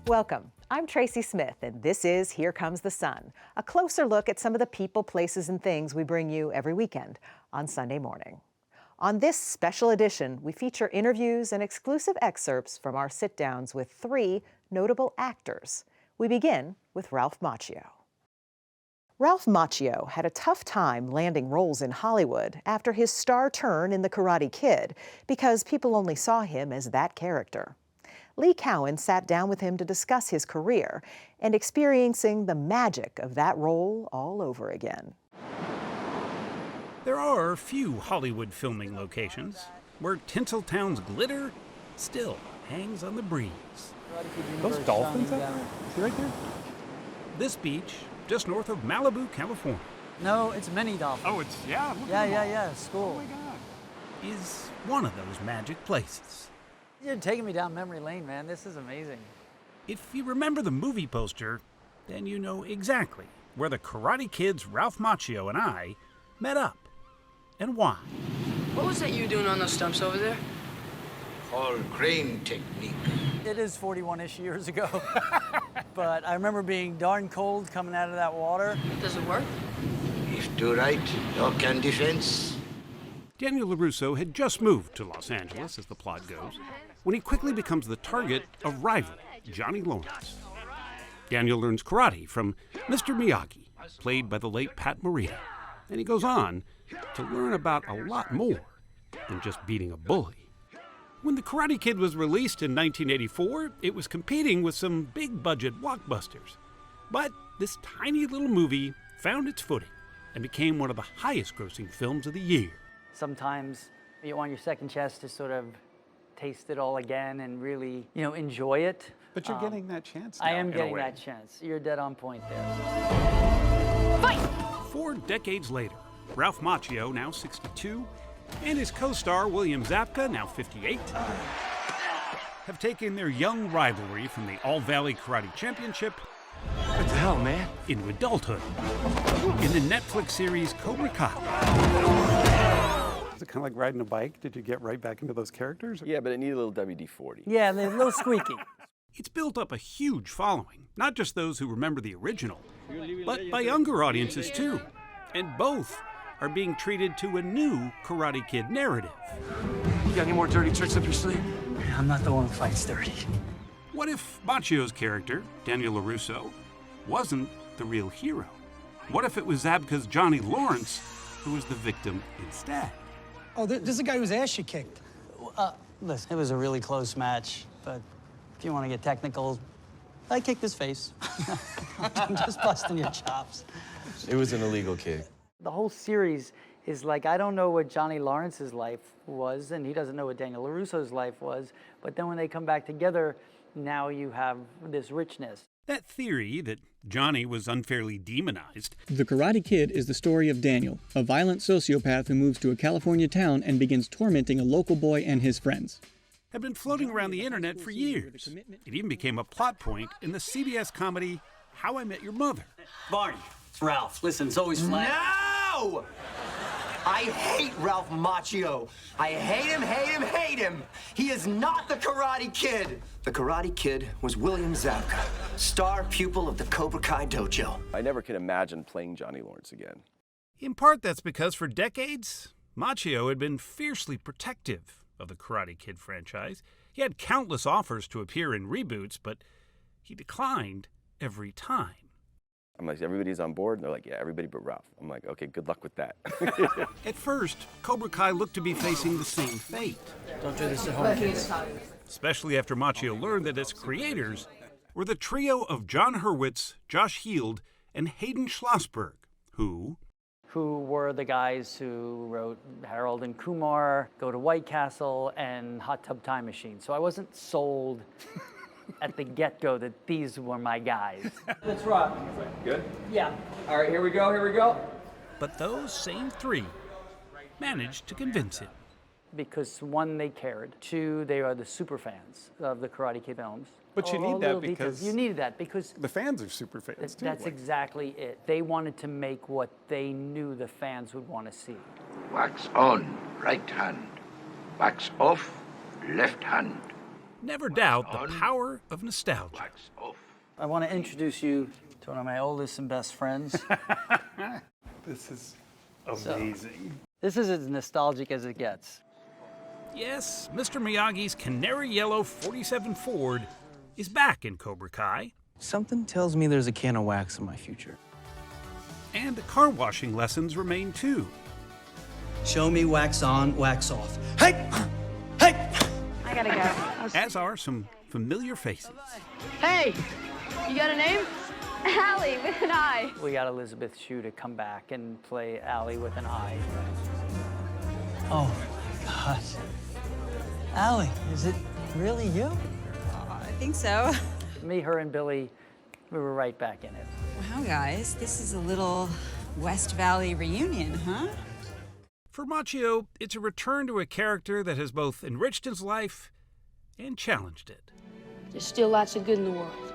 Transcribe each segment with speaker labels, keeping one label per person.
Speaker 1: Welcome. I'm Tracy Smith, and this is Here Comes the Sun, a closer look at some of the people, places, and things we bring you every weekend on Sunday morning. On this special edition, we feature interviews and exclusive excerpts from our sit-downs with three notable actors. We begin with Ralph Macchio. Ralph Macchio had a tough time landing roles in Hollywood after his star turn in The Karate Kid because people only saw him as that character. Lee Cowan sat down with him to discuss his career and experiencing the magic of that role all over again.
Speaker 2: There are few Hollywood filming locations where Tinseltown's glitter still hangs on the breeze.
Speaker 3: Those dolphins out there? Is he right there?
Speaker 2: This beach, just north of Malibu, California.
Speaker 4: No, it's many dolphins.
Speaker 3: Oh, it's, yeah.
Speaker 4: Yeah, school.
Speaker 3: Oh my God.
Speaker 2: Is one of those magic places.
Speaker 4: You're taking me down memory lane, man. This is amazing.
Speaker 2: If you remember the movie poster, then you know exactly where the Karate Kid's Ralph Macchio and I met up and why.
Speaker 5: What was that you doing on those stumps over there?
Speaker 6: Called crane technique.
Speaker 4: It is 41-ish years ago, but I remember being darn cold coming out of that water.
Speaker 5: Does it work?
Speaker 6: If do right, no can defense.
Speaker 2: Daniel LaRusso had just moved to Los Angeles, as the plot goes, when he quickly becomes the target of rival Johnny Lawrence. Daniel learns karate from Mr. Miyagi, played by the late Pat Morita, and he goes on to learn about a lot more than just beating a bully. When The Karate Kid was released in 1984, it was competing with some big-budget blockbusters. But this tiny little movie found its footing and became one of the highest-grossing films of the year.
Speaker 4: Sometimes you want your second chance to sort of taste it all again and really, enjoy it.
Speaker 3: But you're getting that chance now,
Speaker 4: I am
Speaker 3: in a
Speaker 4: getting
Speaker 3: way.
Speaker 4: that chance. You're dead on point there.
Speaker 5: Fight!
Speaker 2: 4 decades later, Ralph Macchio, now 62, and his co-star William Zabka, now 58, have taken their young rivalry from the All-Valley Karate Championship
Speaker 6: What the hell, man?
Speaker 2: into adulthood in the Netflix series Cobra Kai.
Speaker 3: Is it kind of like riding a bike? Did you get right back into those characters?
Speaker 7: Yeah, but it needed a little WD-40.
Speaker 4: Yeah, they're a little squeaky.
Speaker 2: It's built up a huge following, not just those who remember the original, but by younger audiences too. And both are being treated to a new Karate Kid narrative.
Speaker 6: You got any more dirty tricks up your sleeve?
Speaker 4: I'm not the one who fights dirty.
Speaker 2: What if Macchio's character, Daniel LaRusso, wasn't the real hero? What if it was Zabka's Johnny Lawrence who was the victim instead?
Speaker 8: Oh, this is a guy whose ass you kicked.
Speaker 4: Listen, it was a really close match, but if you want to get technical, I kicked his face. I'm just busting your chops.
Speaker 7: It was an illegal kick.
Speaker 4: The whole series is like, I don't know what Johnny Lawrence's life was, and he doesn't know what Daniel LaRusso's life was, but then when they come back together, now you have this richness.
Speaker 2: That theory that Johnny was unfairly demonized
Speaker 9: The Karate Kid is the story of Daniel, a violent sociopath who moves to a California town and begins tormenting a local boy and his friends.
Speaker 2: had been floating around the internet for years. It even became a plot point in the CBS comedy How I Met Your Mother.
Speaker 10: Barney, it's Ralph. Listen, it's always flat.
Speaker 11: No! I hate Ralph Macchio. I hate him, hate him, hate him. He is not the Karate Kid. The Karate Kid was William Zabka, star pupil of the Cobra Kai dojo.
Speaker 7: I never could imagine playing Johnny Lawrence again.
Speaker 2: In part, that's because for decades, Macchio had been fiercely protective of the Karate Kid franchise. He had countless offers to appear in reboots, but he declined every time.
Speaker 7: I'm like, everybody's on board? And they're like, yeah, everybody but Ralph. I'm like, okay, good luck with that.
Speaker 2: At first, Cobra Kai looked to be facing the same fate.
Speaker 4: Don't do this at home, kids.
Speaker 2: Especially after Macchio learned that its creators were the trio of John Hurwitz, Josh Heald, and Hayden Schlossberg, who
Speaker 4: were the guys who wrote Harold and Kumar, Go to White Castle, and Hot Tub Time Machine. So I wasn't sold at the get-go that these were my guys.
Speaker 10: Let's rock.
Speaker 7: Good?
Speaker 4: Yeah.
Speaker 10: All right, here we go.
Speaker 2: But those same three managed to convince him.
Speaker 4: Because one, they cared. Two, they are the super fans of the Karate Kid films.
Speaker 3: But you
Speaker 4: All
Speaker 3: need that
Speaker 4: little details.
Speaker 3: because
Speaker 4: You needed that because
Speaker 3: the fans are super fans too.
Speaker 4: that's exactly it. They wanted to make what they knew the fans would want to see.
Speaker 6: Wax on, right hand. Wax off, left hand.
Speaker 2: never doubt the power of nostalgia.
Speaker 4: I want to introduce you to one of my oldest and best friends.
Speaker 3: This is amazing.
Speaker 4: This is as nostalgic as it gets.
Speaker 2: Yes, Mr. Miyagi's canary yellow 47 Ford is back in Cobra Kai.
Speaker 12: Something tells me there's a can of wax in my future.
Speaker 2: And the car washing lessons remain too.
Speaker 8: Show me wax on, wax off. Hey! Hey!
Speaker 13: I gotta go.
Speaker 2: As are some familiar faces.
Speaker 5: Hey, you got a name?
Speaker 13: Allie with an I.
Speaker 4: We got Elizabeth Shue to come back and play Allie with an I.
Speaker 8: Oh my God. Allie, is it really you?
Speaker 13: I think so.
Speaker 4: Me, her, and Billy, we were right back in it.
Speaker 13: Wow, guys, this is a little West Valley reunion, huh?
Speaker 2: For Macchio, it's a return to a character that has both enriched his life and challenged it.
Speaker 5: There's still lots of good in the world.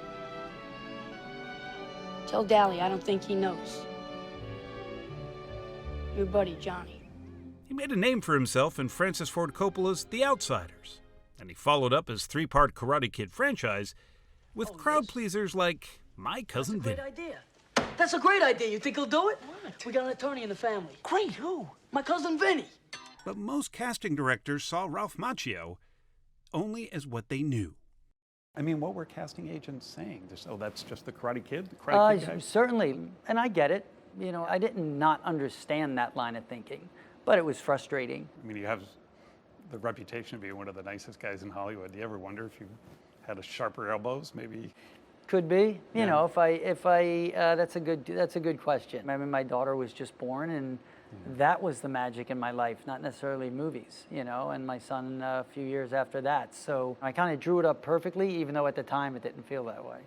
Speaker 5: Tell Dally I don't think he knows. Your buddy, Johnny.
Speaker 2: He made a name for himself in Francis Ford Coppola's The Outsiders, and he followed up his three-part Karate Kid franchise with crowd pleasers like My Cousin Vinny.
Speaker 5: That's a great idea. You think he'll do it? What? We got an attorney in the family.
Speaker 8: Great, who?
Speaker 5: My cousin Vinny.
Speaker 2: But most casting directors saw Ralph Macchio only as what they knew.
Speaker 3: I mean, what were casting agents saying? Just, oh, that's just the Karate Kid? The Karate Kid guy?
Speaker 4: Certainly, and I get it. You know, I didn't not understand that line of thinking, but it was frustrating.
Speaker 3: I mean, you have the reputation of being one of the nicest guys in Hollywood. Do you ever wonder if you had a sharper elbows, maybe?
Speaker 4: Could be. You know, that's a good question. I mean, my daughter was just born, and that was the magic in my life, not necessarily movies, you know, and my son a few years after that. So I kind of drew it up perfectly, even though at the time it didn't feel that way.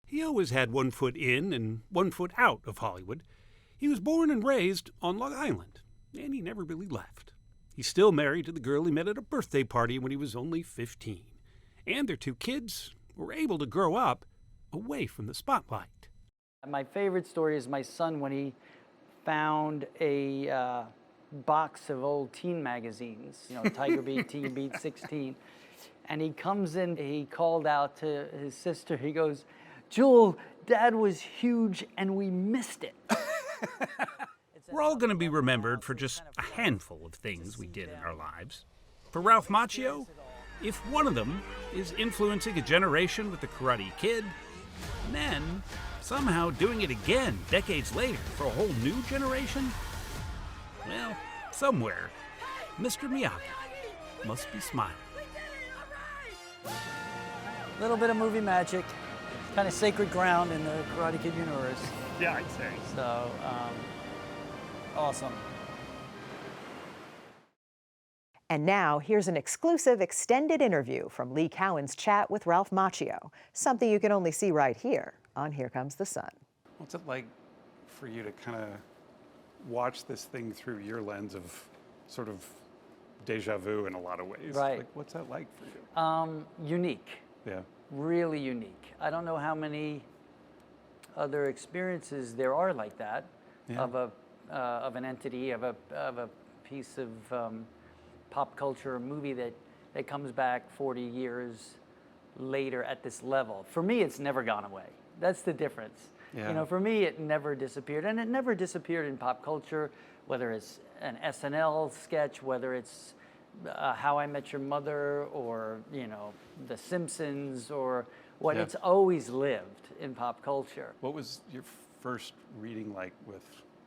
Speaker 2: He always had one foot in and one foot out of Hollywood. He was born and raised on Long Island, and he never really left. He's still married to the girl he met at a birthday party when he was only 15. And their two kids were able to grow up away from the spotlight.
Speaker 4: My favorite story is my son when he found a box of old teen magazines, you know, Tiger Beat, Teen Beat 16. And he comes in, he called out to his sister, he goes, "Jewel, Dad was huge and we missed it."
Speaker 2: We're all going to be remembered for just a handful of things we did in our lives. For Ralph Macchio, if one of them is influencing a generation with the Karate Kid, and then somehow doing it again decades later for a whole new generation, well, somewhere, Mr. Miyagi must be smiling.
Speaker 4: A little bit of movie magic, kind of sacred ground in the Karate Kid universe.
Speaker 3: Yeah, I'd say.
Speaker 4: So, awesome.
Speaker 1: And now, here's an exclusive extended interview from Lee Cowan's chat with Ralph Macchio, something you can only see right here on Here Comes the Sun.
Speaker 3: What's it like for you to kind of watch this thing through your lens of sort of deja vu in a lot of ways?
Speaker 4: Right.
Speaker 3: Like, what's that like for you?
Speaker 4: Unique.
Speaker 3: Yeah.
Speaker 4: Really unique. I don't know how many other experiences there are like that, of an entity, of a piece of pop culture, a movie that comes back 40 years later at this level. For me, it's never gone away. That's the difference.
Speaker 3: Yeah.
Speaker 4: You know, for me, it never disappeared, and it never disappeared in pop culture, whether it's an SNL sketch, whether it's How I Met Your Mother, or, you know, The Simpsons, or what.
Speaker 3: Yeah.
Speaker 4: It's always lived in pop culture.
Speaker 3: What was your first reading like with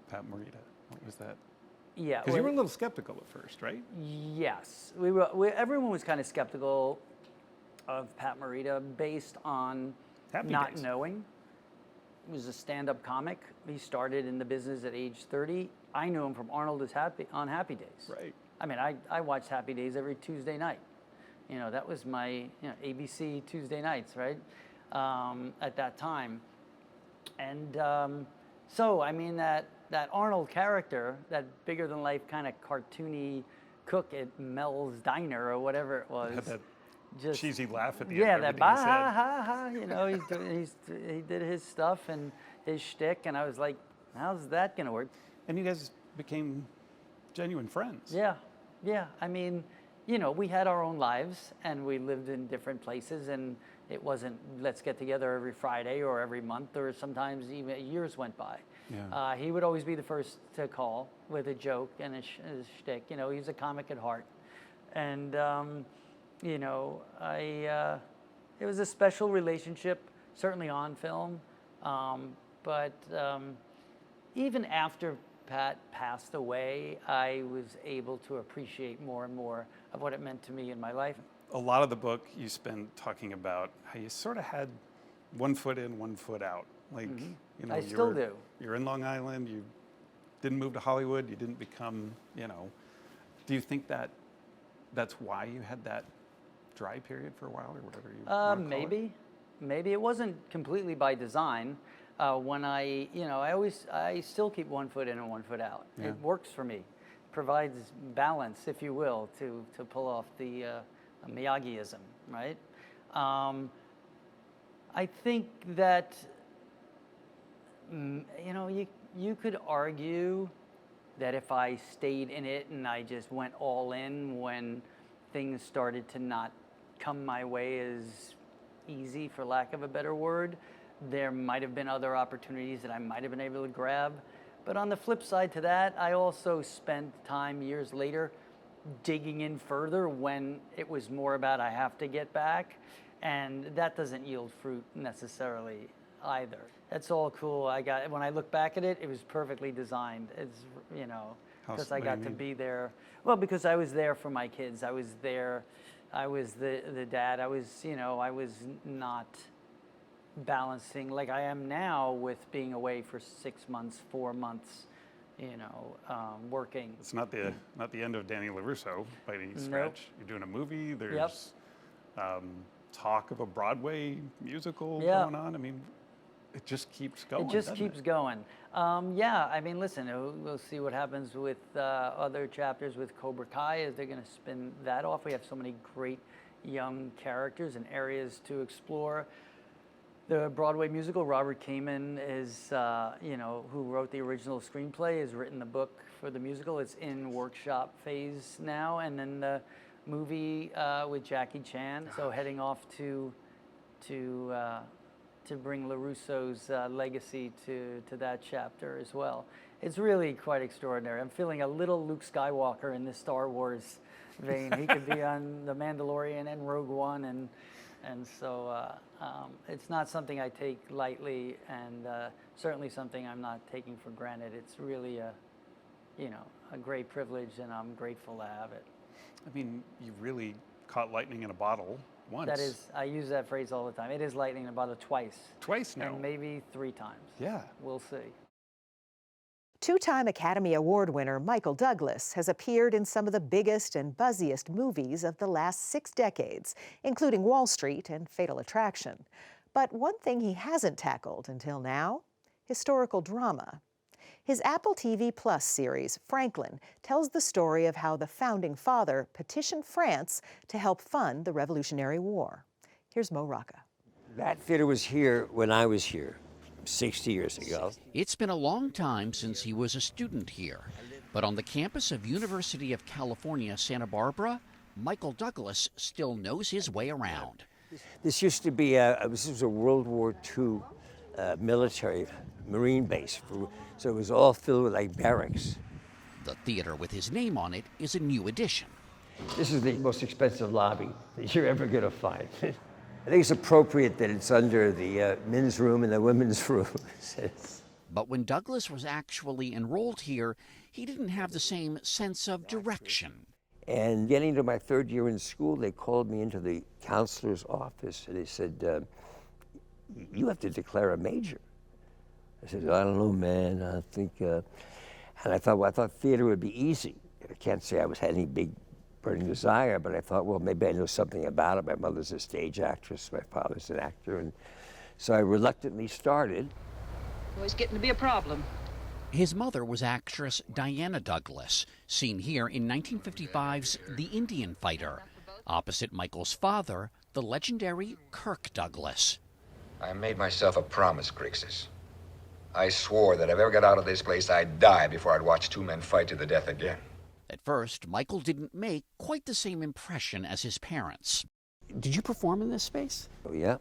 Speaker 3: Pat Morita? What was that?
Speaker 4: Yeah,
Speaker 3: Because you were a little skeptical at first, right?
Speaker 4: Yes, everyone was kind of skeptical of Pat Morita based on not knowing. He was a stand-up comic. He started in the business at age 30. I knew him from Arnold is on Happy Days.
Speaker 3: Right.
Speaker 4: I mean, I watched Happy Days every Tuesday night. You know, that was my ABC Tuesday nights, right? At that time. And so, I mean, that Arnold character, that bigger-than-life kind of cartoony cook at Mel's Diner or whatever it was.
Speaker 3: Had that just cheesy laugh at the
Speaker 4: end.
Speaker 3: Of
Speaker 4: that bah ha ha ha. You know, he did his stuff and his shtick, and I was like, how's that gonna work?
Speaker 3: And you guys became genuine friends.
Speaker 4: Yeah. I mean, you know, we had our own lives and we lived in different places, and it wasn't let's get together every Friday or every month, or sometimes even years went by.
Speaker 3: Yeah.
Speaker 4: He would always be the first to call with a joke and a shtick. You know, he's a comic at heart. And, you know, it was a special relationship, certainly on film. But even after Pat passed away, I was able to appreciate more and more of what it meant to me in my life.
Speaker 3: A lot of the book you spend talking about how you sort of had one foot in, one foot out. Like, you know,
Speaker 4: I still do.
Speaker 3: You're in Long Island, you didn't move to Hollywood, you didn't become, you know. Do you think that that's why you had that dry period for a while, or whatever you want to call it?
Speaker 4: Maybe it wasn't completely by design. When I, you know, I still keep one foot in and one foot out.
Speaker 3: Yeah.
Speaker 4: It works for me. Provides balance, if you will, to pull off the Miyagiism, right? I think that, you know, you could argue that if I stayed in it and I just went all in when things started to not come my way as easy, for lack of a better word, there might have been other opportunities that I might have been able to grab. But on the flip side to that, I also spent time years later digging in further when it was more about I have to get back, and that doesn't yield fruit necessarily either. That's all cool. When I look back at it, it was perfectly designed. It's, you know, because I got to be there. Well, because I was there for my kids. I was there. I was the dad. I was, you know, I was not balancing like I am now with being away for 6 months, 4 months, you know, working.
Speaker 3: It's not the end of Danny LaRusso by any stretch. You're doing a movie. There's talk of a Broadway musical going on. I mean, it just keeps going.
Speaker 4: It just keeps going. Yeah, I mean, listen, we'll see what happens with other chapters with Cobra Kai as they're going to spin that off. We have so many great young characters and areas to explore. The Broadway musical, Robert Kamen is, you know, who wrote the original screenplay, has written the book for the musical. It's in workshop phase now. And then the movie with Jackie Chan. So heading off to bring LaRusso's legacy to that chapter as well. It's really quite extraordinary. I'm feeling a little Luke Skywalker in this Star Wars vein. He could be on The Mandalorian and Rogue One, and so it's not something I take lightly, and certainly something I'm not taking for granted. It's really a great privilege, and I'm grateful to have it.
Speaker 3: I mean, you really caught lightning in a bottle once.
Speaker 4: That is, I use that phrase all the time. It is lightning in a bottle twice.
Speaker 3: Twice now.
Speaker 4: And maybe 3 times.
Speaker 3: Yeah.
Speaker 4: We'll see.
Speaker 1: Two-time Academy Award winner Michael Douglas has appeared in some of the biggest and buzziest movies of the last 6 decades, including Wall Street and Fatal Attraction. But one thing he hasn't tackled until now, historical drama. His Apple TV Plus series, Franklin, tells the story of how the founding father petitioned France to help fund the Revolutionary War. Here's Mo Rocca.
Speaker 14: That theater was here when I was here 60 years ago.
Speaker 15: It's been a long time since he was a student here, but on the campus of University of California, Santa Barbara, Michael Douglas still knows his way around.
Speaker 14: This used to be this was a World War II military Marine base, so it was all filled with like barracks.
Speaker 15: The theater with his name on it is a new addition.
Speaker 14: This is the most expensive lobby that you're ever going to find. I think it's appropriate that it's under the men's room and the women's room.
Speaker 15: But when Douglas was actually enrolled here, he didn't have the same sense of direction.
Speaker 14: And getting to my 3rd year in school, they called me into the counselor's office and they said, you have to declare a major. I said, I don't know, man. I think, and I thought theater would be easy. I can't say I had any big burning desire, but I thought, well, maybe I know something about it. My mother's a stage actress, my father's an actor, and so I reluctantly started.
Speaker 16: Always getting to be a problem.
Speaker 15: His mother was actress Diana Douglas, seen here in 1955's The Indian Fighter, opposite Michael's father, the legendary Kirk Douglas.
Speaker 17: I made myself a promise, Grixis. I swore that if I ever got out of this place, I'd die before I'd watch 2 men fight to the death again.
Speaker 15: At first, Michael didn't make quite the same impression as his parents. Did you perform in this space?
Speaker 14: Oh yeah,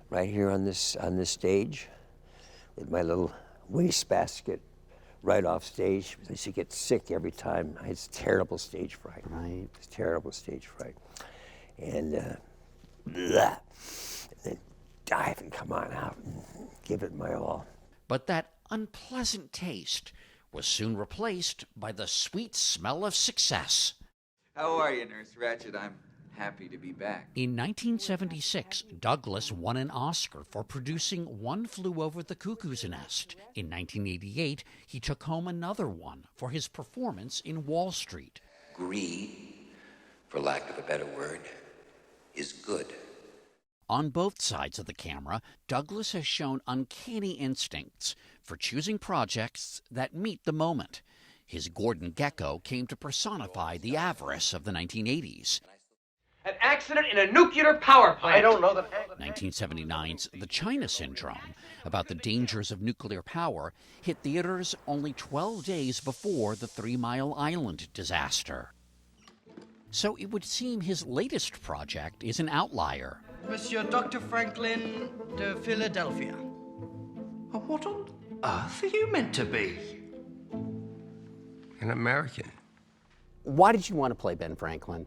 Speaker 14: right here on this stage, with my little wastebasket right off stage. I used to get sick every time. I had terrible stage fright.
Speaker 15: Right.
Speaker 14: It's terrible stage fright. And then dive and come on out and give it my all.
Speaker 15: But that unpleasant taste was soon replaced by the sweet smell of success.
Speaker 18: How are you, Nurse Ratched? I'm happy to be back.
Speaker 15: In 1976, Douglas won an Oscar for producing One Flew Over the Cuckoo's Nest. In 1988, he took home another one for his performance in Wall Street.
Speaker 17: Greed, for lack of a better word, is good.
Speaker 15: On both sides of the camera, Douglas has shown uncanny instincts for choosing projects that meet the moment. His Gordon Gekko came to personify the avarice of the 1980s.
Speaker 19: An accident in a nuclear power plant.
Speaker 11: I don't know that.
Speaker 15: 1979's The China Syndrome, about the dangers of nuclear power, hit theaters only 12 days before the 3 Mile Island disaster. So it would seem his latest project is an outlier.
Speaker 8: Monsieur Dr. Franklin de Philadelphia.
Speaker 11: What on earth are you meant to be?
Speaker 14: An American.
Speaker 20: Why did you want to play Ben Franklin?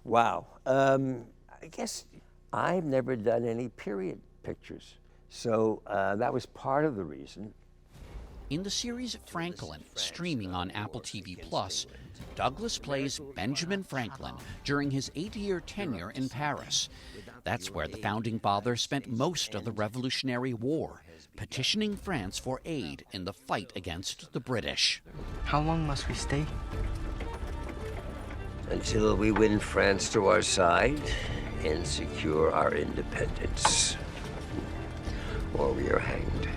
Speaker 14: Wow. I guess I've never done any period pictures, so that was part of the reason.
Speaker 15: In the series Franklin, streaming on Apple TV+, Douglas plays Benjamin Franklin during his 8-year tenure in Paris. That's where the Founding Fathers spent most of the Revolutionary War, petitioning France for aid in the fight against the British.
Speaker 12: How long must we stay?
Speaker 14: Until we win France to our side and secure our independence. Or we are hanged.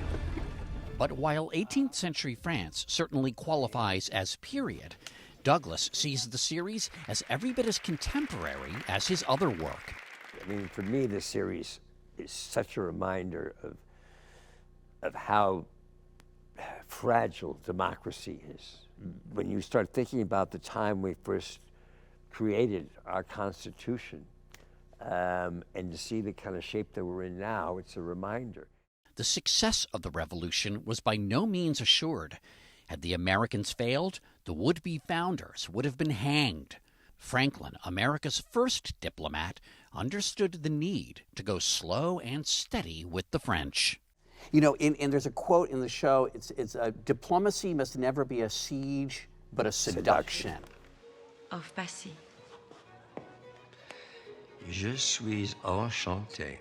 Speaker 15: But while 18th century France certainly qualifies as period, Douglas sees the series as every bit as contemporary as his other work.
Speaker 14: I mean, for me, this series is such a reminder of how fragile democracy is. When you start thinking about the time we first created our Constitution, and to see the kind of shape that we're in now, it's a reminder.
Speaker 15: The success of the revolution was by no means assured. Had the Americans failed, the would-be founders would have been hanged. Franklin, America's first diplomat, understood the need to go slow and steady with the French.
Speaker 20: You know, and there's a quote in the show, it's diplomacy must never be a siege, but a seduction.
Speaker 13: Of Passy.
Speaker 14: Je suis enchanté.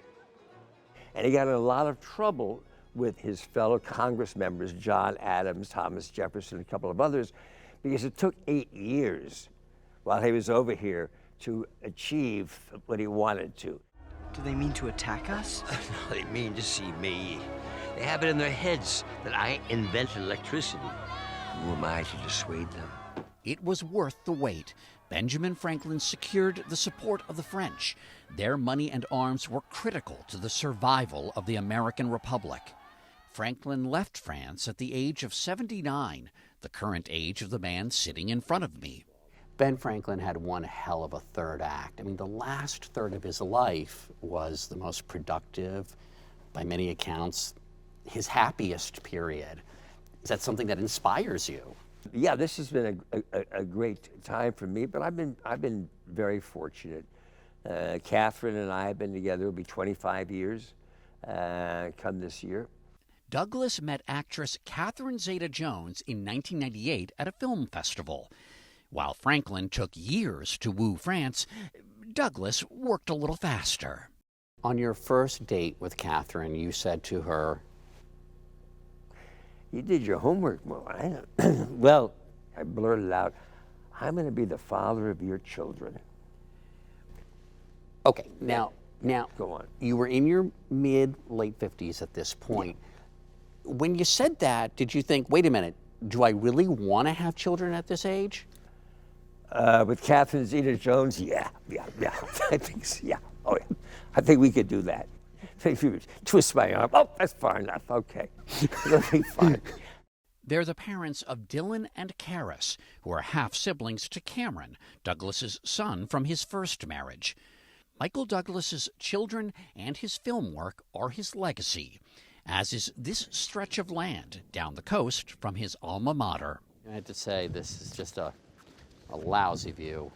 Speaker 14: And he got in a lot of trouble with his fellow Congress members, John Adams, Thomas Jefferson, a couple of others, because it took 8 years while he was over here to achieve what he wanted to.
Speaker 12: Do they mean to attack us?
Speaker 14: No, they mean to see me. They have it in their heads that I invented electricity. Who am I to dissuade them?
Speaker 15: It was worth the wait. Benjamin Franklin secured the support of the French. Their money and arms were critical to the survival of the American Republic. Franklin left France at the age of 79, the current age of the man sitting in front of me.
Speaker 20: Ben Franklin had one hell of a third act. I mean, the last third of his life was the most productive, by many accounts, his happiest period. Is that something that inspires you?
Speaker 14: Yeah, this has been a great time for me, but I've been very fortunate. Catherine and I have been together, it'll be 25 years come this year.
Speaker 15: Douglas met actress Catherine Zeta-Jones in 1998 at a film festival. While Franklin took years to woo France, Douglas worked a little faster.
Speaker 20: On your first date with Catherine, you said to her,
Speaker 14: "You did your homework, well, I blurted out, I'm going to be the father of your children."
Speaker 20: Okay, now,
Speaker 14: go on.
Speaker 20: You were in your late 50s at this point. Yeah. When you said that, did you think, wait a minute, do I really want to have children at this age?
Speaker 14: With Catherine Zeta-Jones, yeah. I think so, yeah. Oh, yeah. I think we could do that. Twist my arm. Oh, that's far enough. Okay. It'll be fine.
Speaker 15: They're the parents of Dylan and Karis, who are half-siblings to Cameron, Douglas's son from his first marriage. Michael Douglas's children and his film work are his legacy, as is this stretch of land down the coast from his alma mater.
Speaker 20: I had to say, this is just a lousy view.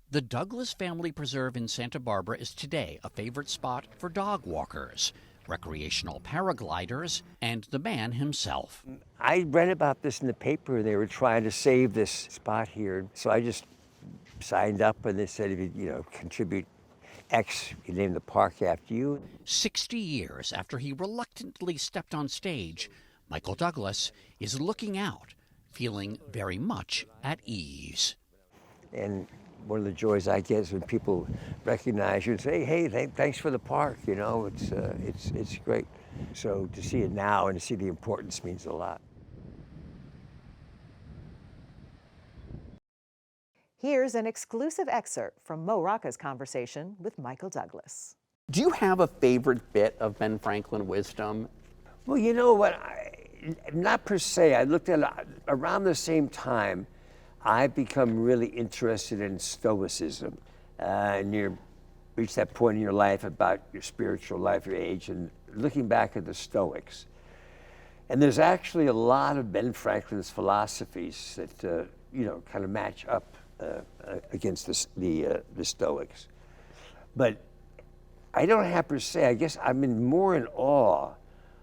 Speaker 15: The Douglas Family Preserve in Santa Barbara is today a favorite spot for dog walkers, recreational paragliders, and the man himself.
Speaker 14: I read about this in the paper. They were trying to save this spot here. So I just signed up, and they said, if you contribute X, you name the park after you.
Speaker 15: 60 years after he reluctantly stepped on stage, Michael Douglas is looking out, feeling very much at ease.
Speaker 14: And one of the joys I get is when people recognize you and say, hey, thanks for the park, it's great. So to see it now and to see the importance means a lot.
Speaker 1: Here's an exclusive excerpt from Mo Rocca's conversation with Michael Douglas.
Speaker 20: Do you have a favorite bit of Ben Franklin wisdom?
Speaker 14: Well, you know what, not per se. I looked at around the same time, I've become really interested in Stoicism. And you reach that point in your life about your spiritual life, your age, and looking back at the Stoics. And there's actually a lot of Ben Franklin's philosophies that, kind of match up against the Stoics. But I don't have per se, I guess I'm more in awe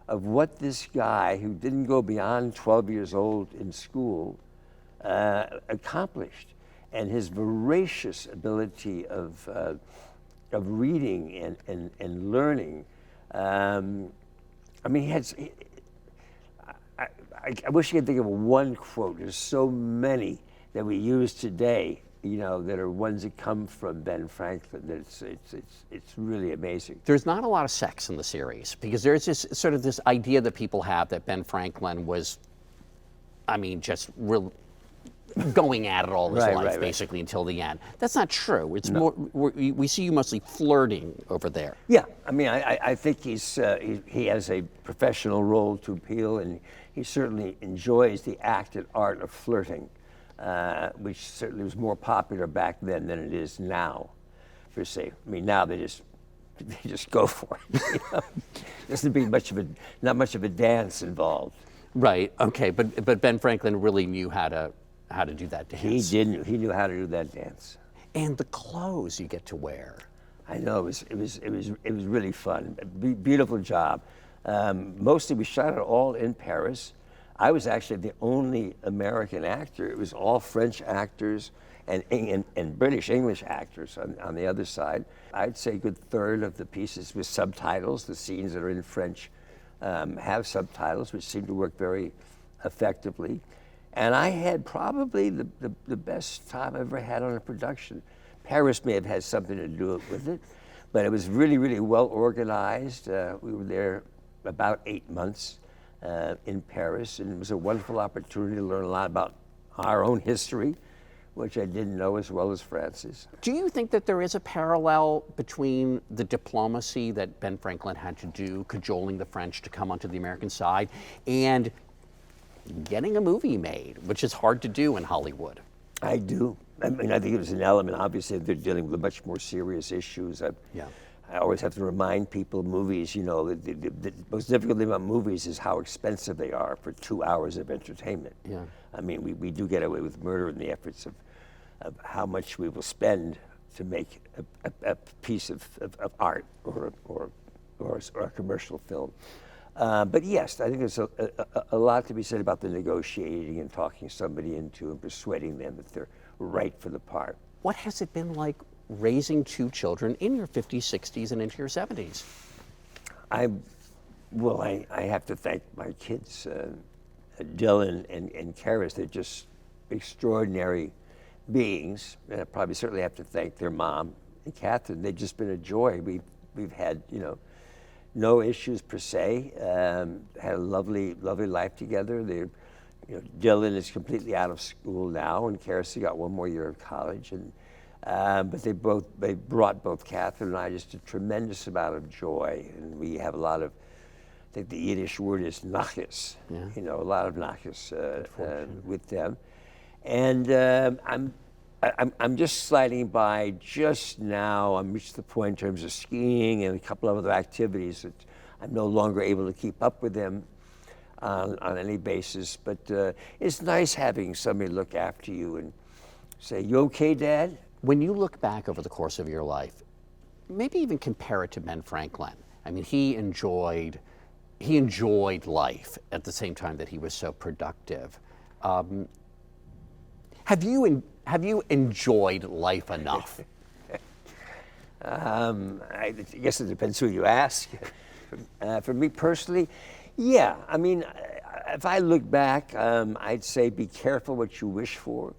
Speaker 14: of what this guy who didn't go beyond 12 years old in school accomplished, and his voracious ability of reading and learning. I wish I could think of one quote. There's so many that we use today, that are ones that come from Ben Franklin. That it's really amazing.
Speaker 20: There's not a lot of sex in the series because there's this sort of this idea that people have that Ben Franklin was, just real going at it all his life, basically, until the end. That's not true. It's more, we see you mostly flirting over there.
Speaker 14: Yeah, I think he has a professional role to appeal, and he certainly enjoys the act and art of flirting, which certainly was more popular back then than it is now, per se. Now they just go for it. Doesn't not much of a dance involved.
Speaker 20: Right. Okay. But Ben Franklin really knew how to do that dance.
Speaker 14: He knew how to do that dance.
Speaker 20: And the clothes you get to wear.
Speaker 14: I know, it was really fun. Beautiful job. Mostly we shot it all in Paris. I was actually the only American actor. It was all French actors and British English actors on the other side. I'd say a good third of the pieces with subtitles. The scenes that are in French have subtitles, which seem to work very effectively. And I had probably the best time I've ever had on a production. Paris may have had something to do with it, but it was really, really well organized. We were there about 8 months in Paris, and it was a wonderful opportunity to learn a lot about our own history, which I didn't know as well as France's.
Speaker 20: Do you think that there is a parallel between the diplomacy that Ben Franklin had to do, cajoling the French to come onto the American side, and getting a movie made, which is hard to do in Hollywood?
Speaker 14: I do. I think it was an element. Obviously, they're dealing with much more serious issues. I always have to remind people, movies, the most difficult thing about movies is how expensive they are for 2 hours of entertainment.
Speaker 20: Yeah.
Speaker 14: We do get away with murder in the efforts of how much we will spend to make a piece of art or a commercial film. But yes, I think there's a lot to be said about the negotiating and talking somebody into and persuading them that they're right for the part.
Speaker 20: What has it been like raising 2 children in your 50s, 60s, and into your 70s?
Speaker 14: I have to thank my kids, Dylan and Karis. They're just extraordinary beings. And I probably certainly have to thank their mom and Catherine. They've just been a joy. We've had, no issues per se. Had a lovely, lovely life together. Dylan is completely out of school now, and Karis got 1 more year of college. And but they brought both Catherine and I just a tremendous amount of joy, and we have a lot of think the Yiddish word is nachas.
Speaker 20: Yeah.
Speaker 14: You know, a lot of nachas with them. And I'm just sliding by just now. I'm reached the point in terms of skiing and a couple of other activities that I'm no longer able to keep up with them on any basis. But it's nice having somebody look after you and say, "You okay, Dad?"
Speaker 20: When you look back over the course of your life, maybe even compare it to Ben Franklin. I mean, he enjoyed life at the same time that he was so productive. Have you enjoyed life enough?
Speaker 14: I guess it depends who you ask. For me personally, yeah. I mean, if I look back, I'd say be careful what you wish for,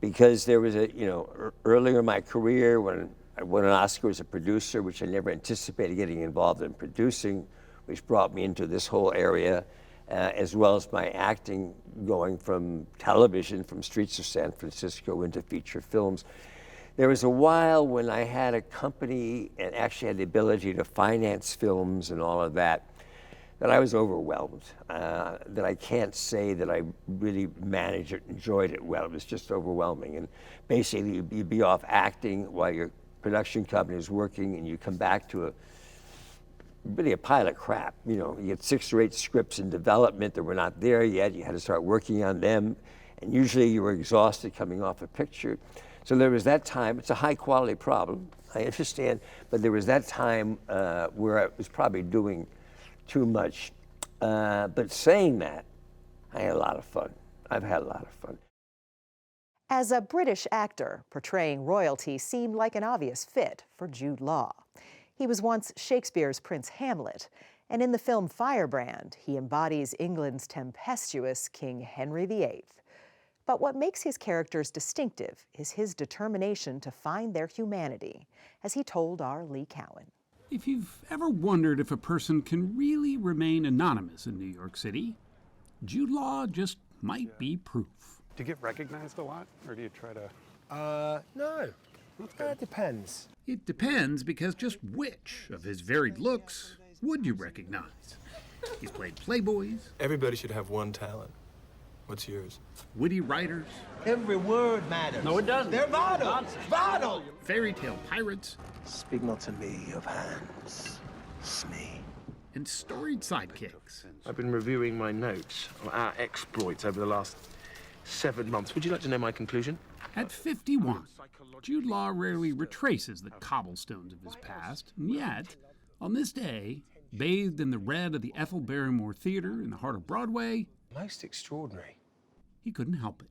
Speaker 14: because there was earlier in my career when I won an Oscar as a producer, which I never anticipated getting involved in producing, which brought me into this whole area, as well as my acting going from television, from Streets of San Francisco into feature films. There was a while when I had a company and actually had the ability to finance films and all of that, that I was overwhelmed, that I can't say that I really managed it, enjoyed it well. It was just overwhelming. And basically you'd be off acting while your production company is working, and you come back to really a pile of crap. You know, you get 6 or 8 scripts in development that were not there yet. You had to start working on them, and usually you were exhausted coming off a picture. So there was that time. It's a high quality problem, I understand, but there was that time where I was probably doing too much. But saying that, I had a lot of fun. I've had a lot of fun.
Speaker 1: As a British actor, portraying royalty seemed like an obvious fit for Jude Law. He was once Shakespeare's Prince Hamlet, and in the film Firebrand, he embodies England's tempestuous King Henry VIII. But what makes his characters distinctive is his determination to find their humanity, as he told our Lee Cowan.
Speaker 2: If you've ever wondered if a person can really remain anonymous in New York City, Jude Law just might be proof.
Speaker 3: Do you get recognized a lot, or do you try to?
Speaker 21: No. It depends.
Speaker 2: It depends, because just which of his varied looks would you recognize? He's played playboys.
Speaker 21: Everybody should have one talent. What's yours?
Speaker 2: Witty writers.
Speaker 21: Every word matters.
Speaker 10: No, it doesn't.
Speaker 21: They're vital. Vital.
Speaker 2: Fairy tale pirates.
Speaker 21: Speak not to me of hands, Smee.
Speaker 2: And storied sidekicks.
Speaker 21: I've been reviewing my notes on our exploits over the last 7 months. Would you like to know my conclusion?
Speaker 2: At 51, Jude Law rarely retraces the cobblestones of his past, and yet, on this day, bathed in the red of the Ethel Barrymore Theater in the heart of Broadway,
Speaker 21: Most extraordinary.
Speaker 2: he couldn't help it.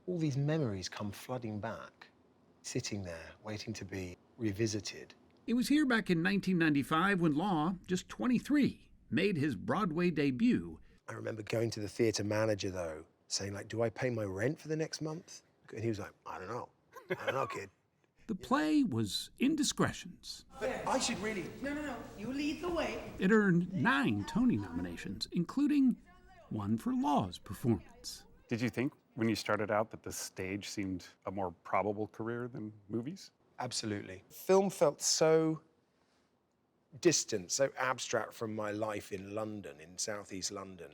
Speaker 21: All these memories come flooding back, sitting there, waiting to be revisited.
Speaker 2: It was here back in 1995 when Law, just 23, made his Broadway debut.
Speaker 21: I remember going to the theater manager, though, saying, like, do I pay my rent for the next month? And he was like, I don't know. I don't know, kid.
Speaker 2: The play was Indiscretions.
Speaker 21: But I should really...
Speaker 5: No. You lead the way.
Speaker 2: It earned 9 Tony nominations, including one for Law's performance.
Speaker 3: Did you think when you started out that the stage seemed a more probable career than movies?
Speaker 21: Absolutely. Film felt so distant, so abstract from my life in London, in southeast London.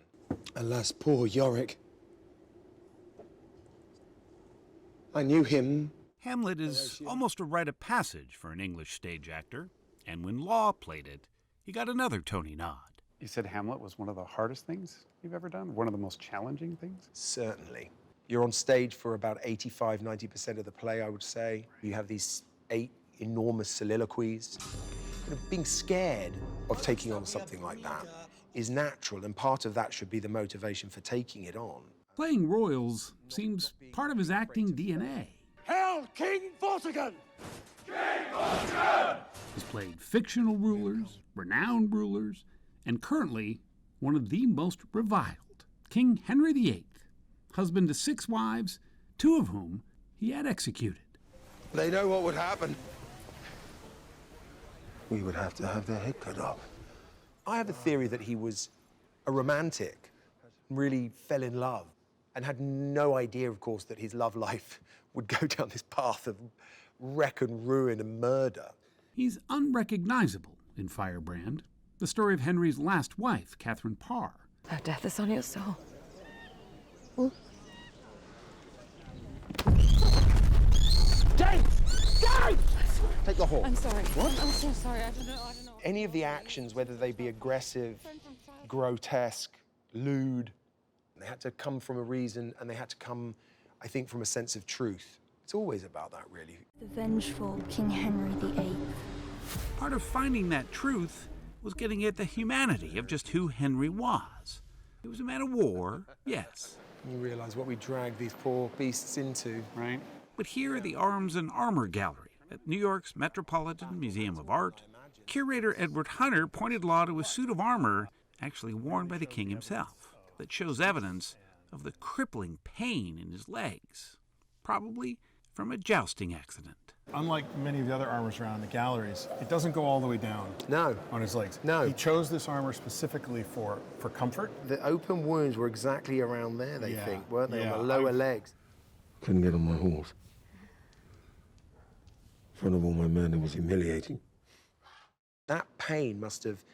Speaker 21: Alas, poor Yorick. I knew him.
Speaker 2: Hamlet is almost a rite of passage for an English stage actor, and when Law played it, he got another Tony nod.
Speaker 3: You said Hamlet was one of the hardest things you've ever done? One of the most challenging things?
Speaker 21: Certainly. You're on stage for about 85–90% of the play, I would say. You have these 8 enormous soliloquies. Being scared of taking on something like that is natural, and part of that should be the motivation for taking it on.
Speaker 2: Playing royals seems part of his acting DNA.
Speaker 21: Hail King Vortigern!
Speaker 2: King Vortigern! He's played fictional rulers, renowned rulers, and currently one of the most reviled, King Henry VIII, husband to 6 wives, 2 of whom he had executed.
Speaker 21: They know what would happen. We would have to have their head cut off. I have a theory that he was a romantic, really fell in love, and had no idea, of course, that his love life would go down this path of wreck and ruin and murder.
Speaker 2: He's unrecognizable in Firebrand, the story of Henry's last wife, Catherine Parr.
Speaker 9: Our death is on your soul.
Speaker 21: James! James! Take the horn.
Speaker 9: I'm sorry.
Speaker 21: What?
Speaker 9: I'm so sorry. I don't know.
Speaker 21: Any of the actions, whether they be aggressive, grotesque, lewd, they had to come from a reason, and they had to come, I think, from a sense of truth. It's always about that, really.
Speaker 22: The vengeful King Henry VIII.
Speaker 2: Part of finding that truth was getting at the humanity of just who Henry was. He was a man of war, yes.
Speaker 21: You realize what we drag these poor beasts into.
Speaker 2: Right. But here at the Arms and Armor Gallery at New York's Metropolitan Museum of Art, curator Edward Hunter pointed Law to a suit of armor actually worn by the king himself that shows evidence of the crippling pain in his legs, probably from a jousting accident.
Speaker 23: Unlike many of the other armors around the galleries, it doesn't go all the way down on his legs.
Speaker 21: No.
Speaker 23: He chose this armor specifically for comfort.
Speaker 21: The open wounds were exactly around there, they think, weren't they, on the lower legs?
Speaker 24: Couldn't get on my horse. In front of all my men, it was humiliating.
Speaker 21: That pain must have,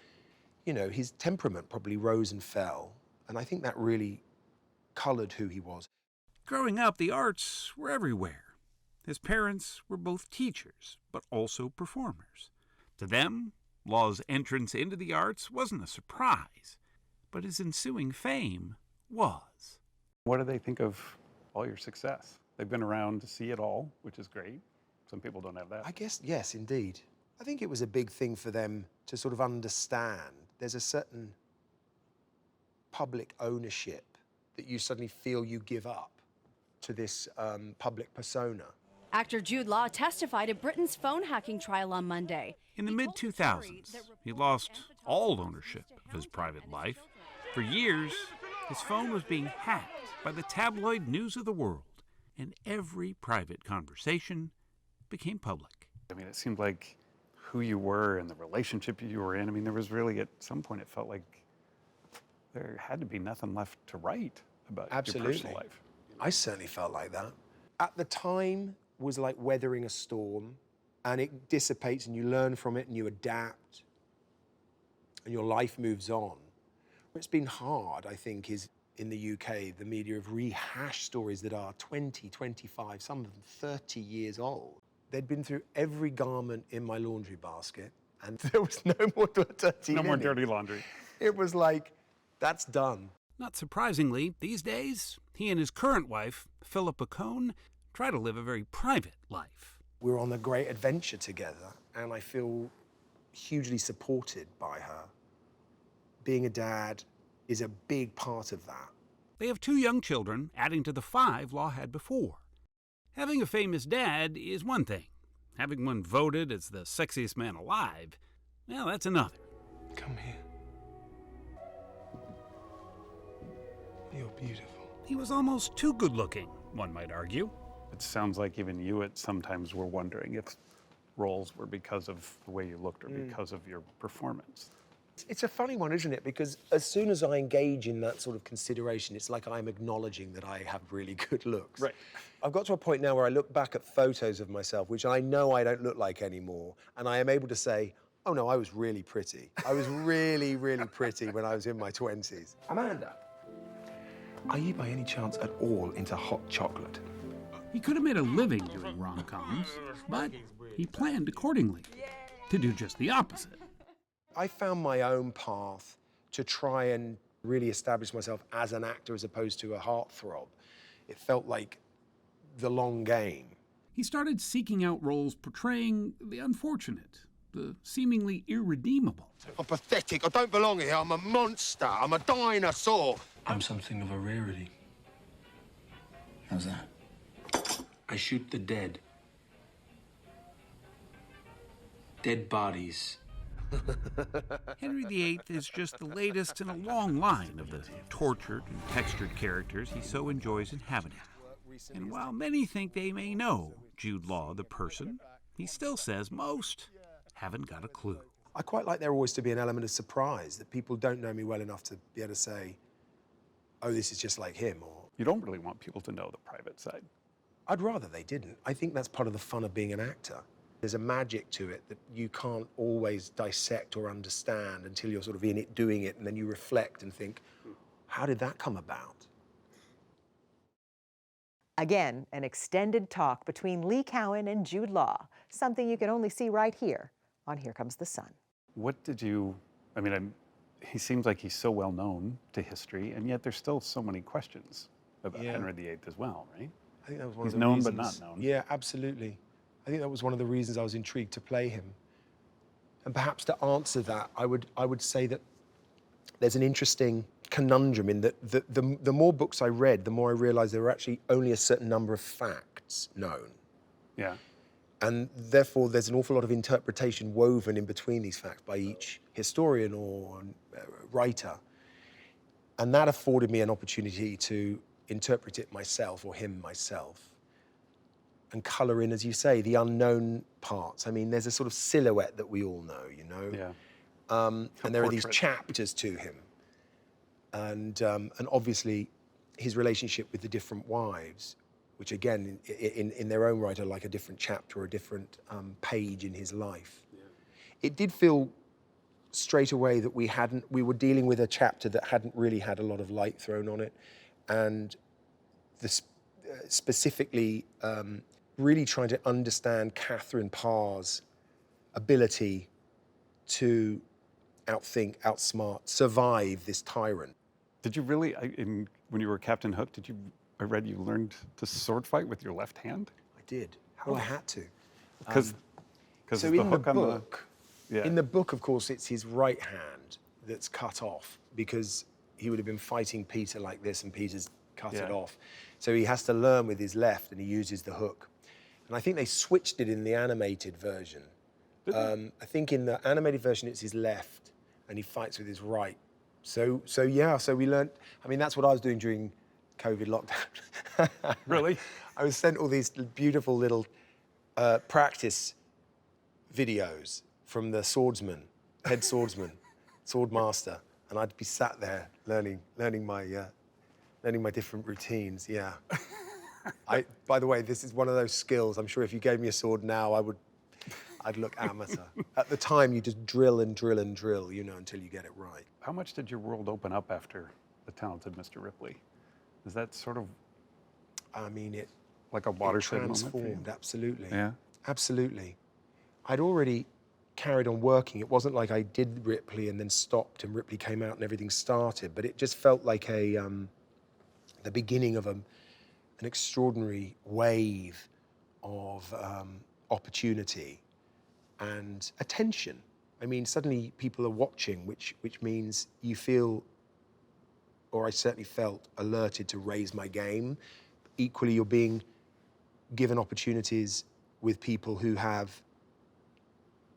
Speaker 21: you know, his temperament probably rose and fell, and I think that really colored who he was.
Speaker 2: Growing up, the arts were everywhere. His parents were both teachers, but also performers. To them, Law's entrance into the arts wasn't a surprise, but his ensuing fame was.
Speaker 3: What do they think of all your success? They've been around to see it all, which is great. Some people don't have that.
Speaker 21: I guess, yes, indeed. I think it was a big thing for them to sort of understand. There's a certain public ownership that you suddenly feel you give up to this public persona.
Speaker 25: Actor Jude Law testified at Britain's phone hacking trial on Monday.
Speaker 2: In the mid-2000s, he lost all ownership of his private life. For years, his phone was being hacked by the tabloid news of the world, and every private conversation became public.
Speaker 3: I mean, it seemed like who you were and the relationship you were in. I mean, there was really, at some point, it felt like there had to be nothing left to write about your personal life.
Speaker 21: I certainly felt like that. At the time, was like weathering a storm, and it dissipates and you learn from it and you adapt and your life moves on. What's been hard, I think, is in the UK, the media have rehashed stories that are 20, 25, some of them 30 years old. They'd been through every garment in my laundry basket, and there was no more dirty
Speaker 3: No more
Speaker 21: linen.
Speaker 3: dirty laundry.
Speaker 21: It was like, that's done.
Speaker 2: Not surprisingly, these days, he and his current wife, Philippa Cohn, try to live a very private life.
Speaker 21: We're on a great adventure together, and I feel hugely supported by her. Being a dad is a big part of that.
Speaker 2: They have 2 young children, adding to the 5 Law had before. Having a famous dad is one thing. Having one voted as the sexiest man alive, well, that's another.
Speaker 21: Come here. You're beautiful.
Speaker 2: He was almost too good-looking, one might argue.
Speaker 3: It sounds like even you at sometimes were wondering if roles were because of the way you looked or because of your performance.
Speaker 21: It's a funny one, isn't it? Because as soon as I engage in that sort of consideration, it's like I'm acknowledging that I have really good looks.
Speaker 3: Right.
Speaker 21: I've got to a point now where I look back at photos of myself, which I know I don't look like anymore, and I am able to say, oh no, I was really pretty. I was really, really pretty when I was in my 20s. Amanda, are you by any chance at all into hot chocolate?
Speaker 2: He could have made a living doing rom-coms, but he planned accordingly to do just the opposite.
Speaker 21: I found my own path to try and really establish myself as an actor as opposed to a heartthrob. It felt like the long game.
Speaker 2: He started seeking out roles portraying the unfortunate, the seemingly irredeemable.
Speaker 21: I'm pathetic. I don't belong here. I'm a monster. I'm a dinosaur.
Speaker 12: I'm something of a rarity. How's that? I shoot the dead. Dead bodies.
Speaker 2: Henry VIII is just the latest in a long line of the tortured and textured characters he so enjoys inhabiting. And while many think they may know Jude Law, the person, he still says most haven't got a clue.
Speaker 21: I quite like there always to be an element of surprise, that people don't know me well enough to be able to say, oh, this is just like him, or...
Speaker 3: You don't really want people to know the private side.
Speaker 21: I'd rather they didn't. I think that's part of the fun of being an actor. There's a magic to it that you can't always dissect or understand until you're sort of in it, doing it, and then you reflect and think, how did that come about?
Speaker 1: Again, an extended talk between Lee Cowan and Jude Law, something you can only see right here on Here Comes the Sun.
Speaker 3: What did you, I mean, he seems like he's so well known to history, and yet there's still so many questions about Henry VIII as well, right?
Speaker 21: I think that was one
Speaker 3: He's
Speaker 21: of the
Speaker 3: known
Speaker 21: reasons.
Speaker 3: but not known.
Speaker 21: Yeah, absolutely. I think that was one of the reasons I was intrigued to play him. And perhaps to answer that, I would say that there's an interesting conundrum in that the more books I read, the more I realized there were actually only a certain number of facts known.
Speaker 3: Yeah.
Speaker 21: And therefore, there's an awful lot of interpretation woven in between these facts by each historian or writer. And that afforded me an opportunity to interpret it myself, or him myself, and color in, as you say, the unknown parts. I mean, there's a sort of silhouette that we all know, you know?
Speaker 3: Yeah.
Speaker 21: And there are these chapters to him. And obviously, his relationship with the different wives, which again, in their own right, are like a different chapter or a different page in his life. Yeah. It did feel straight away that we were dealing with a chapter that hadn't really had a lot of light thrown on it. And specifically, really trying to understand Catherine Parr's ability to outthink, outsmart, survive this tyrant.
Speaker 3: Did you really, when you were Captain Hook, I read you learned to sword fight with your left hand?
Speaker 21: I did. Well, I had to.
Speaker 3: Because
Speaker 21: so
Speaker 3: the
Speaker 21: in
Speaker 3: hook
Speaker 21: the
Speaker 3: on
Speaker 21: book,
Speaker 3: yeah.
Speaker 21: in the book, of course, it's his right hand that's cut off because he would have been fighting Peter like this and Peter's cut it off. So he has to learn with his left and he uses the hook. And I think they switched it in the animated version. I think in the animated version, it's his left and he fights with his right. So we learned, I mean, that's what I was doing during COVID lockdown.
Speaker 3: Really?
Speaker 21: I was sent all these beautiful little practice videos from the swordsman, head swordsman, sword master, and I'd be sat there learning my different routines. Yeah. By the way, this is one of those skills. I'm sure if you gave me a sword now, I'd look amateur. At the time, you just drill and drill and drill, you know, until you get it right.
Speaker 3: How much did your world open up after The Talented Mr. Ripley? Is that sort of,
Speaker 21: I mean, it
Speaker 3: like a watershed moment for you?
Speaker 21: Transformed, absolutely.
Speaker 3: Yeah?
Speaker 21: Absolutely. I'd already carried on working. It wasn't like I did Ripley and then stopped and Ripley came out and everything started, but it just felt like the beginning of an extraordinary wave of opportunity and attention. I mean, suddenly people are watching, which means you feel, or I certainly felt, alerted to raise my game. Equally, you're being given opportunities with people who have,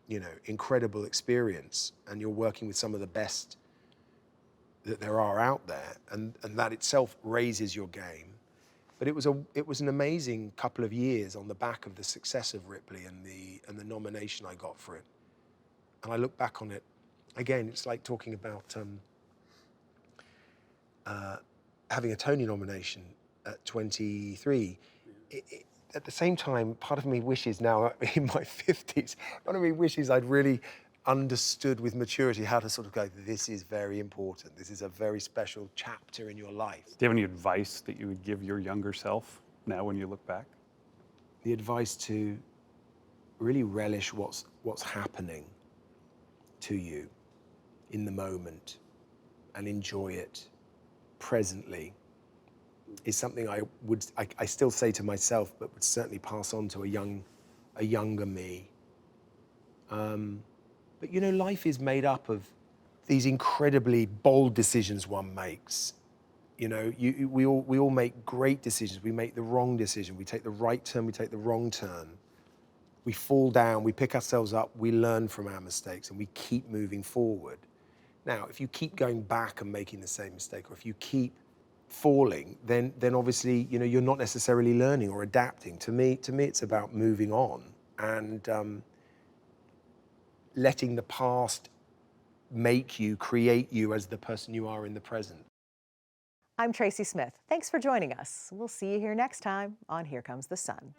Speaker 21: you know, incredible experience, and you're working with some of the best that there are out there, and that itself raises your game. But it was an amazing couple of years on the back of the success of Ripley and the nomination I got for it. And I look back on it, again, it's like talking about having a Tony nomination at 23. At the same time, part of me wishes now, in my 50s, part of me wishes I'd really understood with maturity how to sort of go, this is very important. This is a very special chapter in your life.
Speaker 3: Do you have any advice that you would give your younger self now when you look back?
Speaker 21: The advice to really relish what's happening to you in the moment and enjoy it presently is something I still say to myself, but would certainly pass on to a younger me. But you know, life is made up of these incredibly bold decisions one makes. You know, we all make great decisions. We make the wrong decision. We take the right turn, we take the wrong turn. We fall down, we pick ourselves up, we learn from our mistakes, and we keep moving forward. Now, if you keep going back and making the same mistake, or if you keep falling, then obviously, you know, you're not necessarily learning or adapting. To me, it's about moving on and letting the past make you, create you as the person you are in the present.
Speaker 1: I'm Tracy Smith. Thanks for joining us. We'll see you here next time on Here Comes the Sun.